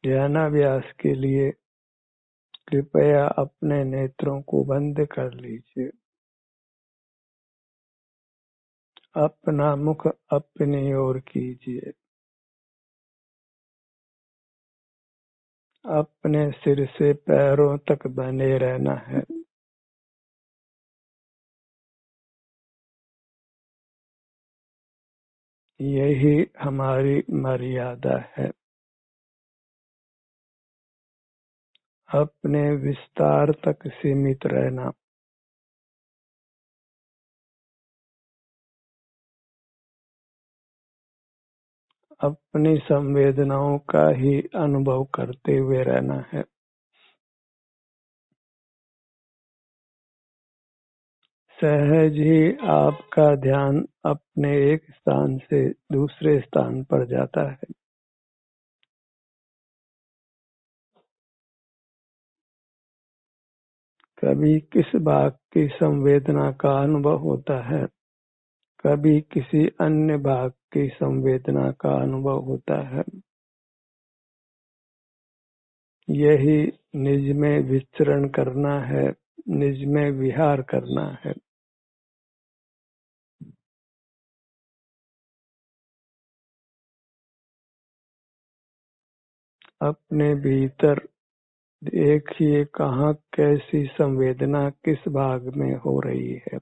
ध्यानाभ्यास के लिए कृपया अपने नेत्रों को बंद कर लीजिए। अपना मुख अपनी ओर कीजिए। अपने सिर से पैरों तक बने रहना है। यही हमारी मर्यादा है। अपने विस्तार तक सीमित रहना। अपनी संवेदनाओं का ही अनुभव करते हुए रहना है। सहज ही आपका ध्यान अपने एक स्थान से दूसरे स्थान पर जाता है। कभी किस भाग की संवेदना का अनुभव होता है, कभी किसी अन्य भाग की संवेदना का अनुभव होता है। यही निज में विचरण करना है, निज में विहार करना है। अपने भीतर देखिए कहाँ कैसी संवेदना किस भाग में हो रही है।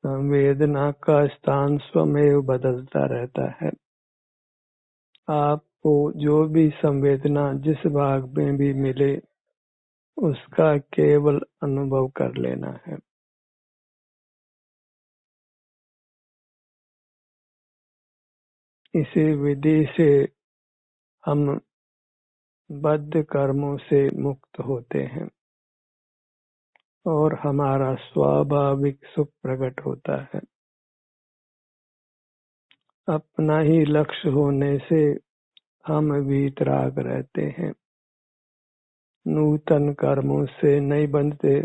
संवेदना का स्थान स्वमेव बदलता रहता है। आपको जो भी संवेदना जिस भाग में भी मिले उसका केवल अनुभव कर लेना है। इसी विधि से हम बद्ध कर्मों से मुक्त होते हैं और हमारा स्वाभाविक सुख प्रकट होता है। अपना ही लक्ष्य होने से हम वीतराग रहते हैं, नूतन कर्मों से नहीं बंधते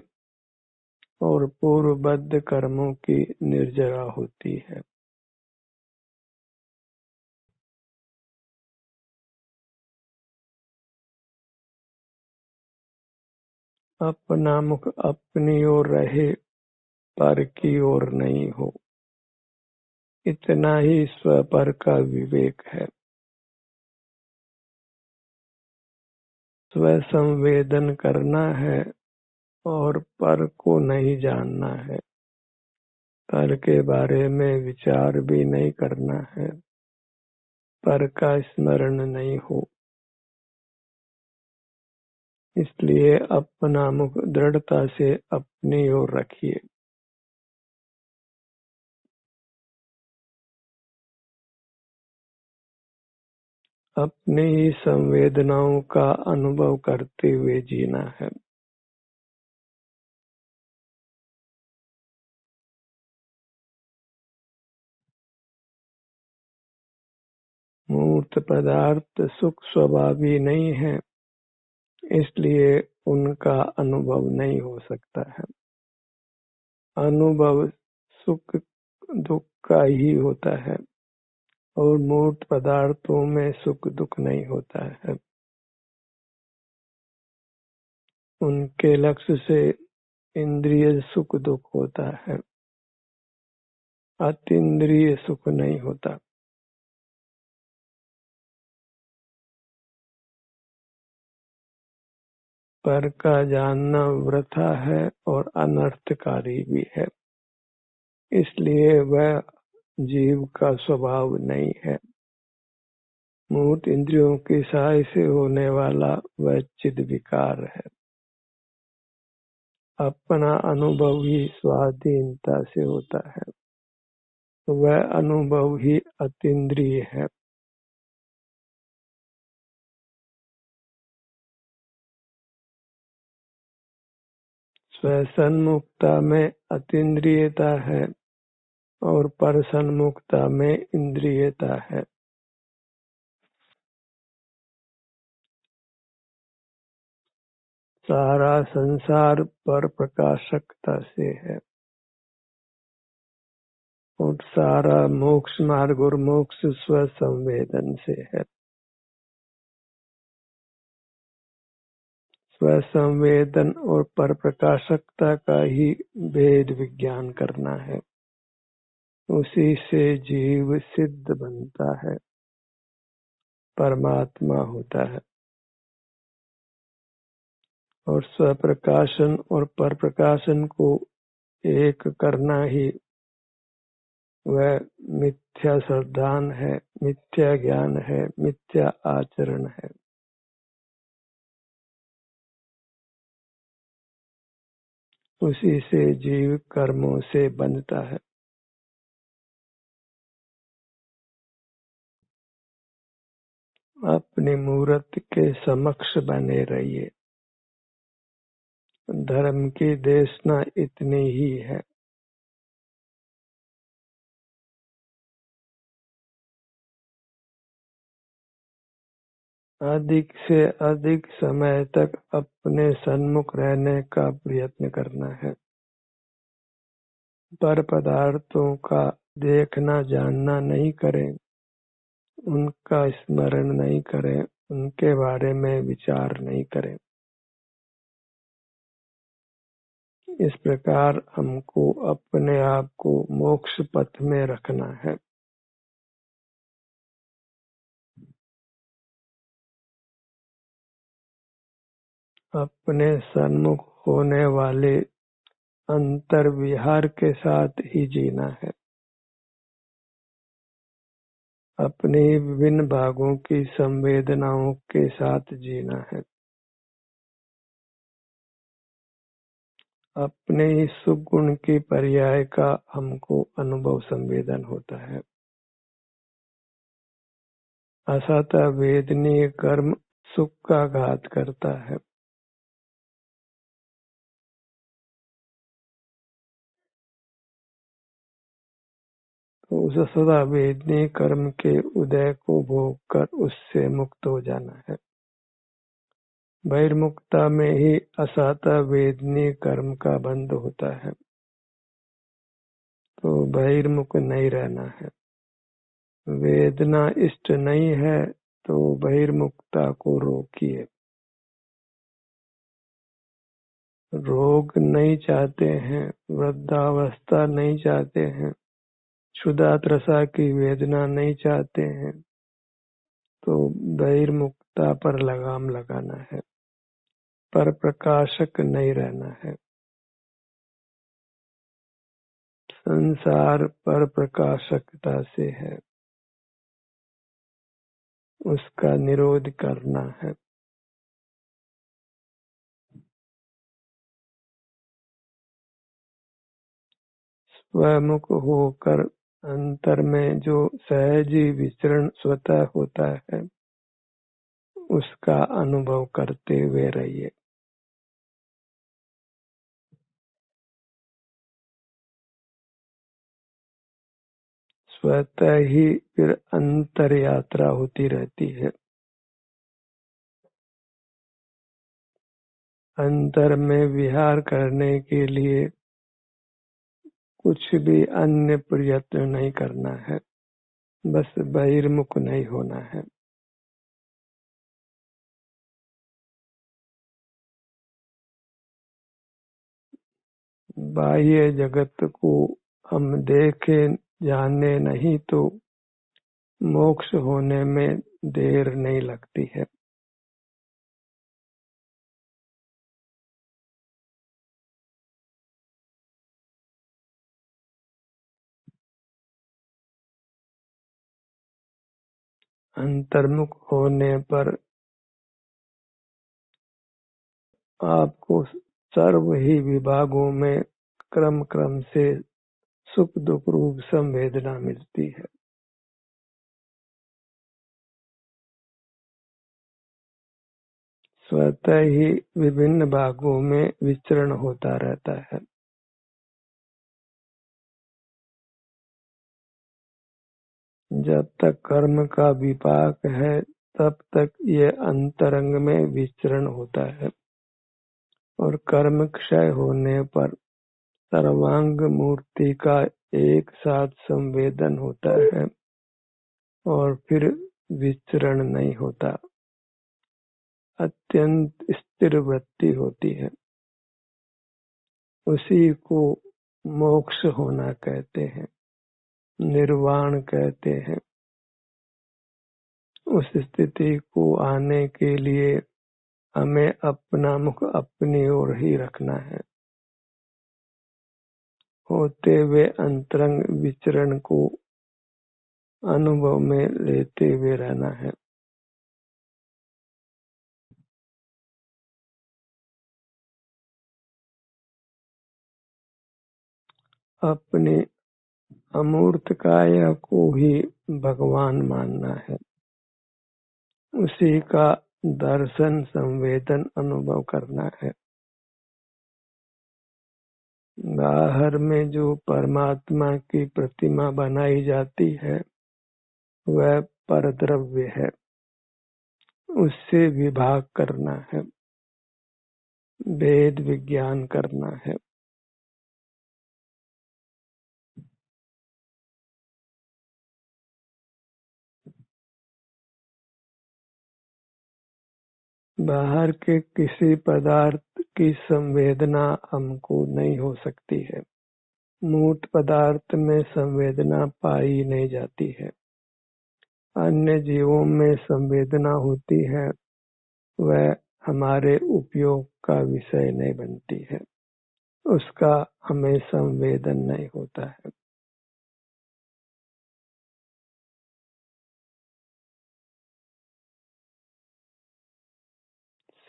और पूर्वबद्ध कर्मों की निर्जरा होती है। अपना मुख अपनी ओर रहे, पर की ओर नहीं हो। इतना ही स्वपर का विवेक है। स्व संवेदन करना है और पर को नहीं जानना है। पर के बारे में विचार भी नहीं करना है। पर का स्मरण नहीं हो। इसलिए अपना मुख दृढ़ता से अपनी ओर रखिए। अपनी ही संवेदनाओं का अनुभव करते हुए जीना है। मूर्त पदार्थ सुख स्वभावी नहीं है, इसलिए उनका अनुभव नहीं हो सकता है। अनुभव सुख दुख का ही होता है और मूर्त पदार्थों में सुख दुख नहीं होता है। उनके लक्ष्य से इंद्रिय सुख दुख होता है, अतीन्द्रिय सुख नहीं होता। पर का जानना वृथा है और अनर्थकारी भी है, इसलिए वह जीव का स्वभाव नहीं है। मूर्त इंद्रियों की सहाय से होने वाला वह चिद विकार है। अपना अनुभव ही स्वाधीनता से होता है, वह अनुभव ही अतीन्द्रिय है। स्वसन्मुखता में अतीन्द्रियता है और परसन्मुखता में इंद्रियता है। सारा संसार पर प्रकाशकता से है और सारा मोक्ष मार्ग और मोक्ष स्व संवेदन से है। स्व संवेदन और पर प्रकाशकता का ही भेद विज्ञान करना है। उसी से जीव सिद्ध बनता है, परमात्मा होता है। और स्वप्रकाशन और पर प्रकाशन को एक करना ही वह मिथ्या श्रद्धान है, मिथ्या ज्ञान है, मिथ्या आचरण है। उसी से जीव कर्मों से बनता है। अपनी मूर्त के समक्ष बने रहिए। धर्म की देशना इतनी ही है। अधिक से अधिक समय तक अपने सन्मुख रहने का प्रयत्न करना है। पर पदार्थों का देखना जानना नहीं करें, उनका स्मरण नहीं करें, उनके बारे में विचार नहीं करें। इस प्रकार हमको अपने आप को मोक्ष पथ में रखना है। अपने सन्मुख होने वाले अंतर विहार के साथ ही जीना है। अपने विभिन्न भागों की संवेदनाओं के साथ जीना है। अपने ही सुगुण की पर्याय का हमको अनुभव संवेदन होता है। असत वेदनीय कर्म सुख का घात करता है। तो उस सदा वेदनीय कर्म के उदय को भोग कर उससे मुक्त हो जाना है। बहिर्मुक्ता में ही असत वेदनीय कर्म का बंध होता है। तो बहिर्मुख नहीं रहना है। वेदना इष्ट नहीं है तो बहिर्मुखता को रोकिए। रोग नहीं चाहते हैं, वृद्धावस्था नहीं चाहते हैं, क्षुधा त्रसा की वेदना नहीं चाहते हैं, तो बहिर्मुखता पर लगाम लगाना है। पर प्रकाशक नहीं रहना है। संसार पर प्रकाशकता से है, उसका निरोध करना है। स्वमुख होकर अंतर में जो सहजी विचरण स्वतः होता है, उसका अनुभव करते हुए रहिए। स्वतः ही फिर अंतर यात्रा होती रहती है। अंतर में विहार करने के लिए कुछ भी अन्य प्रयत्न नहीं करना है, बस बहिर्मुख नहीं होना है। बाह्य जगत को हम देखे जाने नहीं तो मोक्ष होने में देर नहीं लगती है। अंतर्मुख होने पर आपको सर्व ही विभागों में क्रम क्रम से सुख दुख रूप संवेदना मिलती है। स्वतः ही विभिन्न भागों में विचरण होता रहता है। जब तक कर्म का विपाक है तब तक ये अंतरंग में विचरण होता है। और कर्म क्षय होने पर सर्वांग मूर्ति का एक साथ संवेदन होता है और फिर विचरण नहीं होता, अत्यंत स्थिर वृत्ति होती है। उसी को मोक्ष होना कहते हैं, निर्वाण कहते हैं। उस स्थिति को आने के लिए हमें अपना मुख अपनी ओर ही रखना है, होते हुए अंतरंग विचरण को अनुभव में लेते हुए रहना है। अपने अमूर्त काया को ही भगवान मानना है, उसी का दर्शन संवेदन अनुभव करना है। बाहर में जो परमात्मा की प्रतिमा बनाई जाती है वह परद्रव्य है, उससे विभाग करना है, वेद विज्ञान करना है। बाहर के किसी पदार्थ की संवेदना हमको नहीं हो सकती है, मूर्त पदार्थ में संवेदना पाई नहीं जाती है। अन्य जीवों में संवेदना होती है, वह हमारे उपयोग का विषय नहीं बनती है, उसका हमें संवेदन नहीं होता है।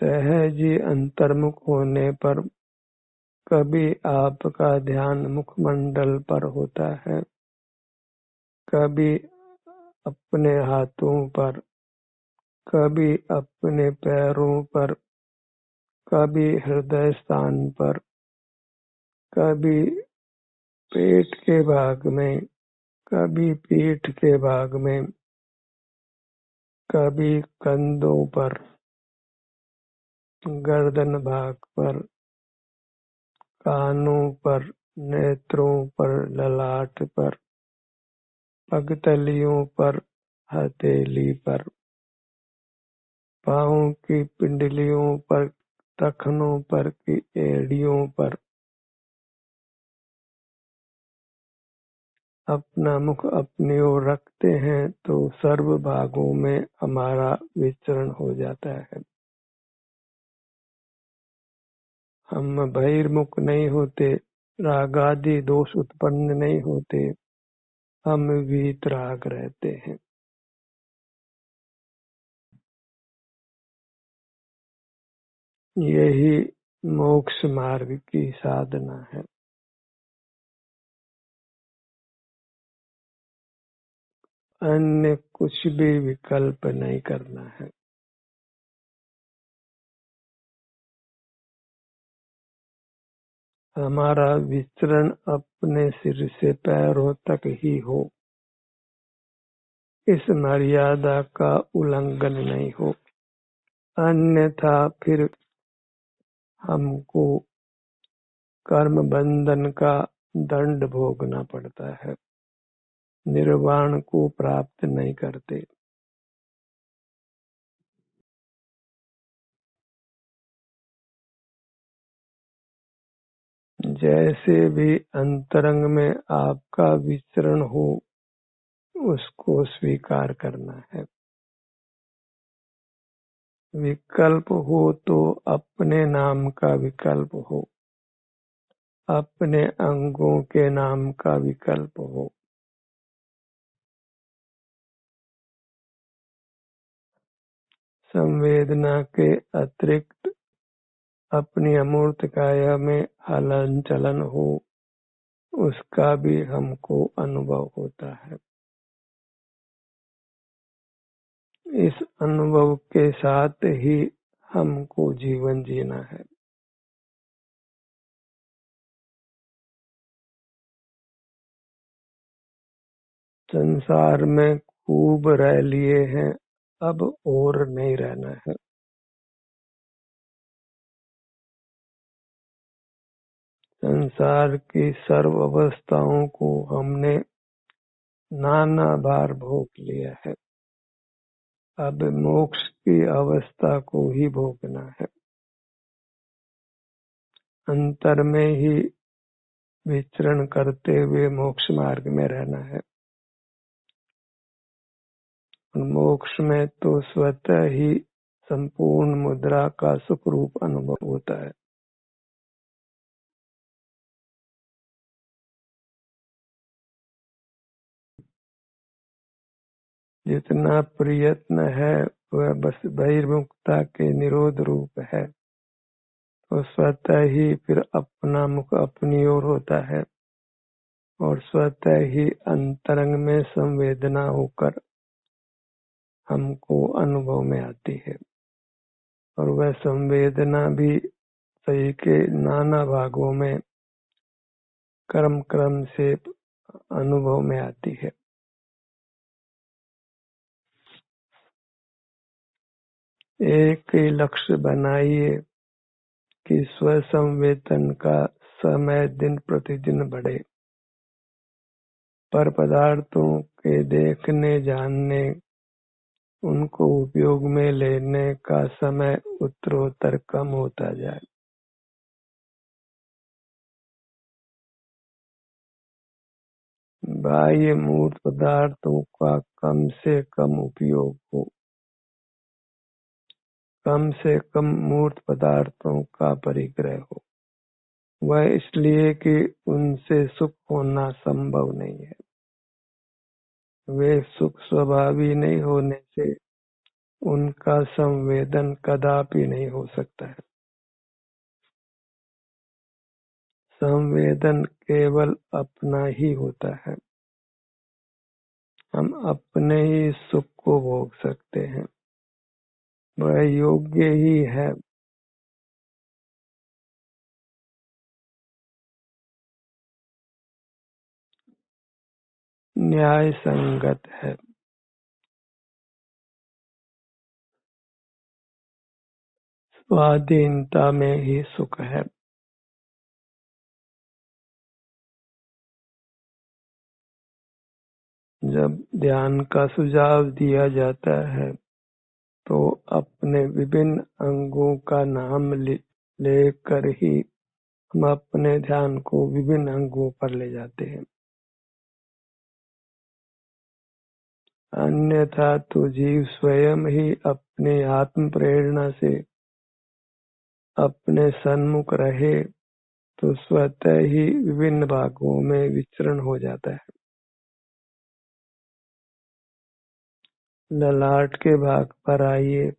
सहजी अंतर्मुख होने पर कभी आपका ध्यान मुखमंडल पर होता है, कभी अपने हाथों पर, कभी अपने पैरों पर, कभी हृदय स्थान पर, कभी पेट के भाग में, कभी पीठ के भाग में, कभी कंधों पर, गर्दन भाग पर, कानों पर, नेत्रों पर, ललाट पर, पगतलियों पर, हथेली पर, पाँव की पिंडलियों पर, टखनों पर की एड़ियों पर अपना मुख अपनी ओर रखते हैं तो सर्व भागों में हमारा विचरण हो जाता है। हम बहिर्मुख नहीं होते, रागादि दोष उत्पन्न नहीं होते, हम वीतराग रहते हैं। यही मोक्ष मार्ग की साधना है। अन्य कुछ भी विकल्प नहीं करना है। हमारा विचरण अपने सिर से पैरों तक ही हो, इस मर्यादा का उल्लंघन नहीं हो, अन्यथा फिर हमको कर्म बंधन का दंड भोगना पड़ता है, निर्वाण को प्राप्त नहीं करते। जैसे भी अंतरंग में आपका विचरण हो उसको स्वीकार करना है। विकल्प हो तो अपने नाम का विकल्प हो, अपने अंगों के नाम का विकल्प हो। संवेदना के अतिरिक्त अपनी अमूर्त काया में हलन चलन हो, उसका भी हमको अनुभव होता है। इस अनुभव के साथ ही हमको जीवन जीना है। संसार में खूब रह लिए हैं, अब और नहीं रहना है। संसार की सर्व अवस्थाओं को हमने नाना बार भोग लिया है। अब मोक्ष की अवस्था को ही भोगना है। अंतर में ही विचरण करते हुए मोक्ष मार्ग में रहना है। मोक्ष में तो स्वतः ही संपूर्ण मुद्रा का सुखरूप अनुभव होता है। जितना प्रयत्न है वह बस बहिर्मुखता के निरोध रूप है, तो स्वतः ही फिर अपना मुख अपनी ओर होता है और स्वतः ही अंतरंग में संवेदना होकर हमको अनुभव में आती है। और वह संवेदना भी शरीर के नाना भागों में क्रम क्रम से अनुभव में आती है। एक ही लक्ष्य बनाइए कि स्व संवेदन का समय दिन प्रतिदिन बढ़े। पर पदार्थों के देखने जानने, उनको उपयोग में लेने का समय उत्तरोत्तर कम होता जाए। बाह्य मूर्त पदार्थों का कम से कम उपयोग हो। कम से कम मूर्त पदार्थों का परिग्रह हो। वह इसलिए कि उनसे सुख होना संभव नहीं है। वे सुख स्वभावी नहीं होने से उनका संवेदन कदापि नहीं हो सकता है। संवेदन केवल अपना ही होता है। हम अपने ही सुख को भोग सकते हैं। वह योग्य ही है। न्याय संगत है। स्वाधीनता में ही सुख है। जब ध्यान का सुझाव दिया जाता है तो अपने विभिन्न अंगों का नाम लेकर ही हम अपने ध्यान को विभिन्न अंगों पर ले जाते हैं। अन्यथा तो जीव स्वयं ही अपने आत्म प्रेरणा से अपने सन्मुख रहे तो स्वतः ही विभिन्न भागों में विचरण हो जाता है। ललाट के भाग पर आइए।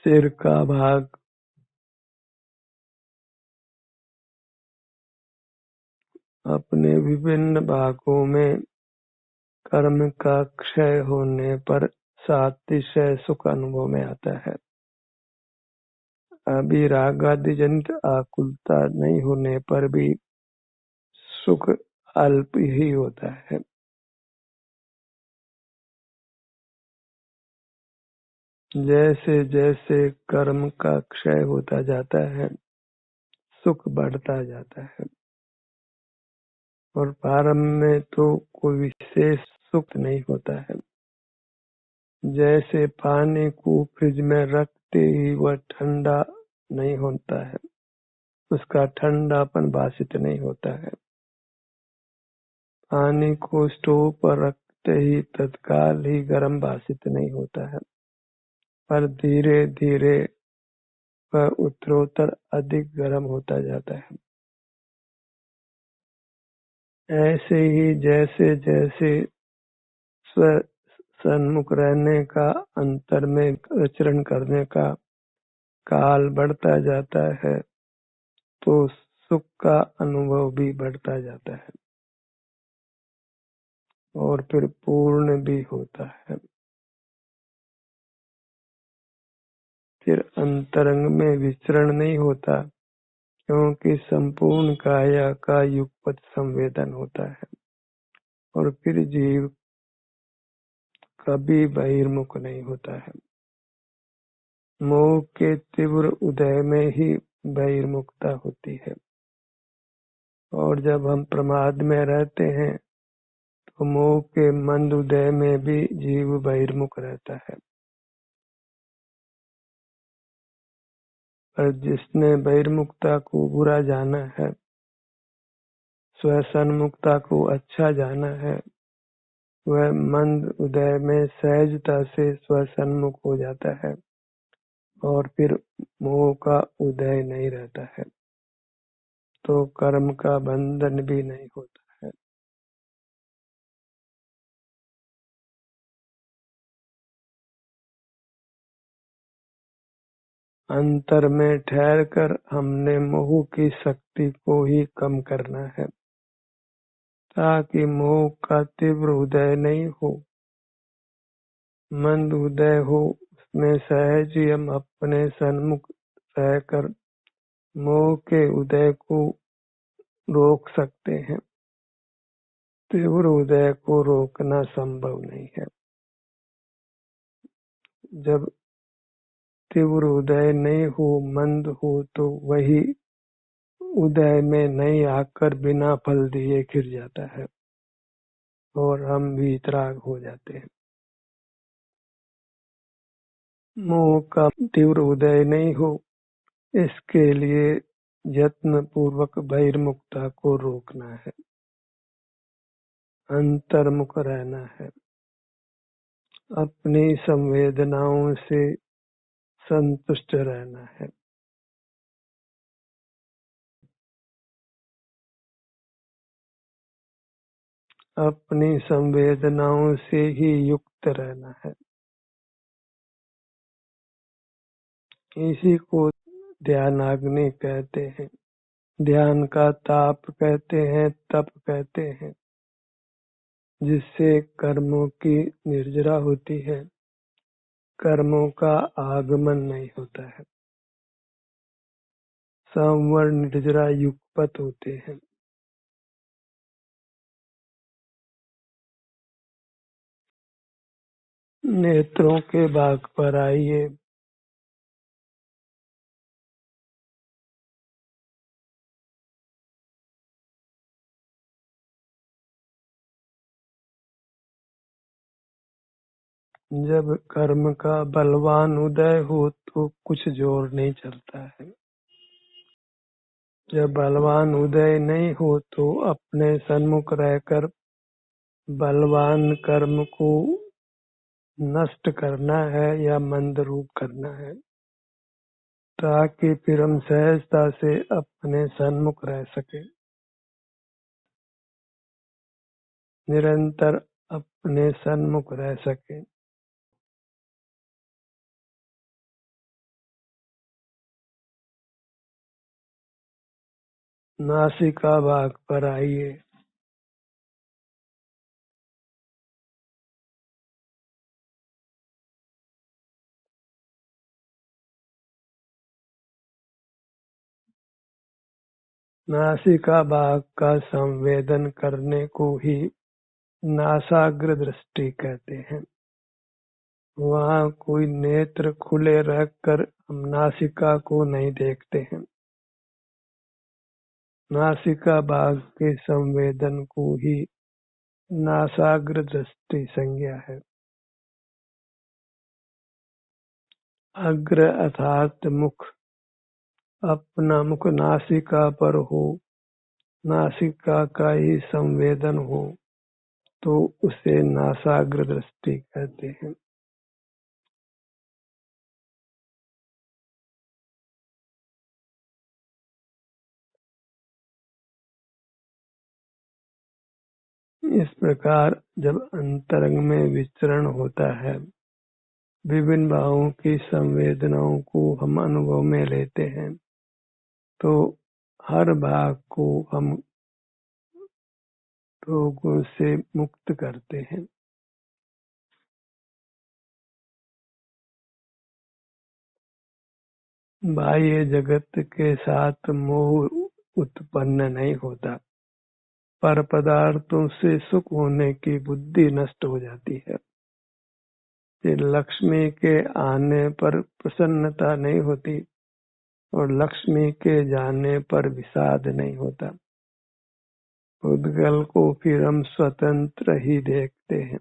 सिर का भाग, अपने विभिन्न भागों में कर्म का क्षय होने पर सातिशय सुख अनुभव में आता है। अभी रागादि जनित आकुलता नहीं होने पर भी सुख अल्प ही होता है। जैसे जैसे कर्म का क्षय होता जाता है सुख बढ़ता जाता है। और प्रारंभ में तो कोई विशेष सुख नहीं होता है। जैसे पानी को फ्रिज में रखते ही वह ठंडा नहीं होता है, उसका ठंडापन भाषित नहीं होता है। पानी को स्टोव पर रखते ही तत्काल ही गर्म भाषित नहीं होता है, पर धीरे धीरे वह उत्तरोत्तर अधिक गर्म होता जाता है। ऐसे ही जैसे जैसे स्व सन्मुख रहने का, अंतर में आचरण करने का काल बढ़ता जाता है तो सुख का अनुभव भी बढ़ता जाता है और फिर पूर्ण भी होता है। फिर अंतरंग में विचरण नहीं होता, क्योंकि संपूर्ण काया का युगपत संवेदन होता है। और फिर जीव कभी बहिर्मुख नहीं होता है। मोह के तीव्र उदय में ही बहिर्मुखता होती है, और जब हम प्रमाद में रहते हैं तो मोह के मंद उदय में भी जीव बहिर्मुख रहता है। पर जिसने बहिर्मुखता को बुरा जाना है, स्वसन्मुखता को अच्छा जाना है, वह मंद उदय में सहजता से स्वसन्मुख हो जाता है और फिर मोह का उदय नहीं रहता है, तो कर्म का बंधन भी नहीं होता है। अंतर में ठहर कर हमने मोह की शक्ति को ही कम करना है, ताकि मोह का तीव्र उदय नहीं हो, मंद उदय हो। उसमें सहज ही हम अपने सन्मुख रहकर मोह के उदय को रोक सकते हैं। तीव्र उदय को रोकना संभव नहीं है। जब तीव्र उदय नहीं हो, मंद हो, तो वही उदय में नहीं आकर बिना फल दिए खिर जाता है और हम वीतराग हो जाते हैं। मोह का तीव्र उदय नहीं हो, इसके लिए यत्न पूर्वक बहिर्मुखता को रोकना है, अंतर्मुख रहना है, अपनी संवेदनाओं से संतुष्ट रहना है। अपनी संवेदनाओं से ही युक्त रहना है। इसी को ध्यानाग्नि कहते हैं, ध्यान का ताप कहते हैं, तप कहते हैं, जिससे कर्मों की निर्जरा होती है, कर्मों का आगमन नहीं होता है, संवर निर्जरा युगपत होते हैं। नेत्रों के भाग पर आइए। जब कर्म का बलवान उदय हो तो कुछ जोर नहीं चलता है। जब बलवान उदय नहीं हो तो अपने सन्मुख रहकर बलवान कर्म को नष्ट करना है या मंद रूप करना है, ताकि फिर हम सहजता से अपने सन्मुख रह सके, निरंतर अपने सन्मुख रह सके। नासिका भाग पर आइए। नासिका भाग का संवेदन करने को ही नासाग्र दृष्टि कहते हैं। वहाँ कोई नेत्र खुले रखकर हम नासिका को नहीं देखते हैं। नासिका भाग के संवेदन को ही नासाग्र दृष्टि संज्ञा है। अग्र अर्थात मुख, अपना मुख नासिका पर हो, नासिका का ही संवेदन हो, तो उसे नासाग्र दृष्टि कहते हैं। इस प्रकार जब अंतरंग में विचरण होता है, विभिन्न भावों की संवेदनाओं को हम अनुभव में लेते हैं, तो हर भाग को हम रोगों से मुक्त करते हैं। बाह्य जगत के साथ मोह उत्पन्न नहीं होता, पर पदार्थों से सुख होने की बुद्धि नष्ट हो जाती है। फिर लक्ष्मी के आने पर प्रसन्नता नहीं होती और लक्ष्मी के जाने पर विषाद नहीं होता। उद्गल को फिर हम स्वतंत्र ही देखते हैं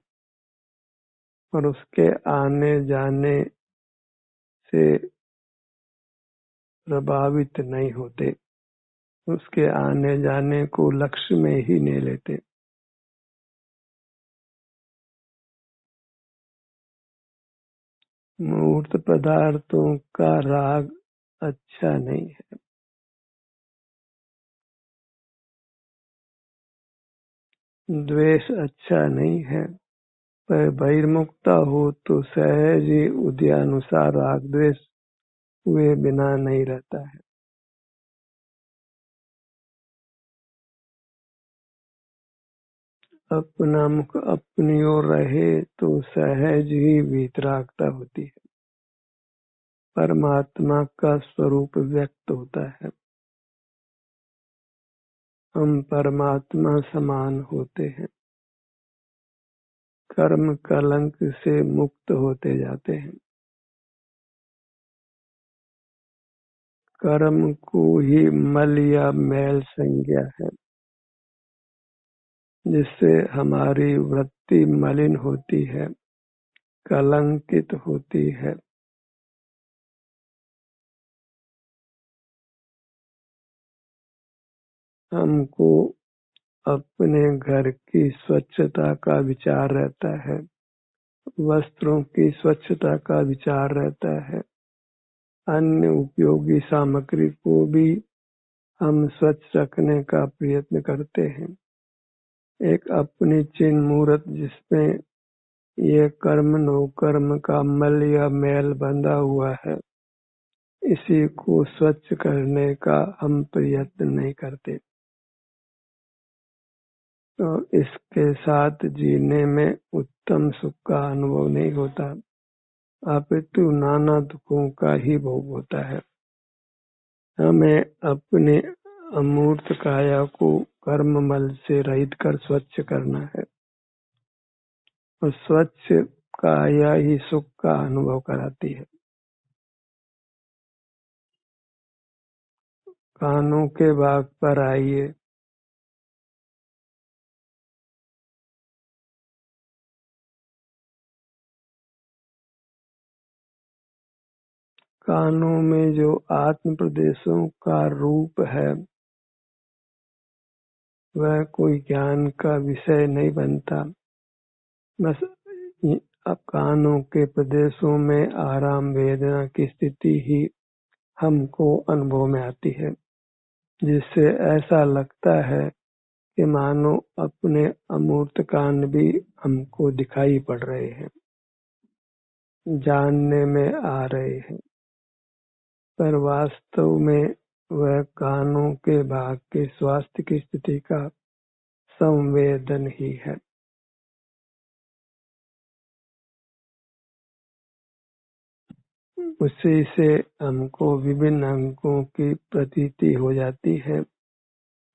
और उसके आने जाने से प्रभावित नहीं होते, उसके आने जाने को लक्ष्य में ही नहीं लेते। मूर्त पदार्थों का राग अच्छा नहीं है। द्वेष अच्छा नहीं है, पर बहिर्मुखता हो तो सहज ही उदयानुसार राग द्वेष हुए बिना नहीं रहता है। अपना मुख अपनी ओर रहे तो सहज ही वीतरागता होती है। परमात्मा का स्वरूप व्यक्त होता है। हम परमात्मा समान होते हैं। कर्म कलंक से मुक्त होते जाते हैं। कर्म को ही मल या मैल संज्ञा है, जिससे हमारी वृत्ति मलिन होती है, कलंकित होती है। हमको अपने घर की स्वच्छता का विचार रहता है, वस्त्रों की स्वच्छता का विचार रहता है, अन्य उपयोगी सामग्री को भी हम स्वच्छ रखने का प्रयत्न करते हैं। एक अपनी चिन्ह मूर्त जिसमें ये कर्म नो कर्म का मल या मैल बंधा हुआ है, इसी को स्वच्छ करने का हम प्रयत्न नहीं करते, तो इसके साथ जीने में उत्तम सुख का अनुभव नहीं होता, अपितु नाना दुखों का ही भोग होता है। हमें अपने अमूर्त काया को कर्म मल से रहित कर स्वच्छ करना है और स्वच्छ काया ही सुख का अनुभव कराती है। कानों के भाग पर आइए। कानों में जो आत्म प्रदेशों का रूप है वह कोई ज्ञान का विषय नहीं बनता। बस अब कानों के प्रदेशों में आराम वेदना की स्थिति ही हमको अनुभव में आती है, जिससे ऐसा लगता है कि मानो अपने अमूर्त कान भी हमको दिखाई पड़ रहे हैं, जानने में आ रहे हैं, पर वास्तव में वह कानों के भाग के स्वास्थ्य की स्थिति का संवेदन ही है। उसी से हमको विभिन्न अंगों की प्रतीति हो जाती है।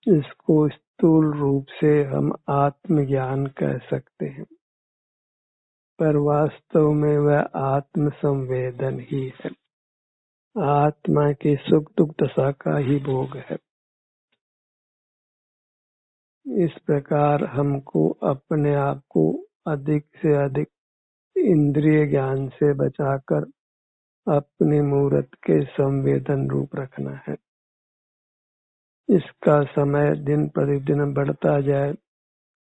इसको स्थूल रूप से हम आत्मज्ञान कह सकते हैं, पर वास्तव में वह आत्म संवेदन ही है। आत्मा की सुख दुख दशा का ही भोग है। इस प्रकार हमको अपने आप को अधिक से अधिक इंद्रिय ज्ञान से बचाकर अपनी मूर्त के संवेदन रूप रखना है। इसका समय दिन प्रतिदिन बढ़ता जाए,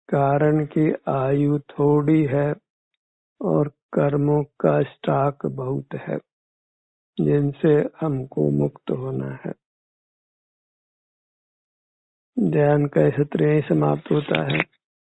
कारण की आयु थोड़ी है और कर्मों का स्टॉक बहुत है, जिनसे हमको मुक्त होना है। ध्यान का सत्र यही समाप्त होता है।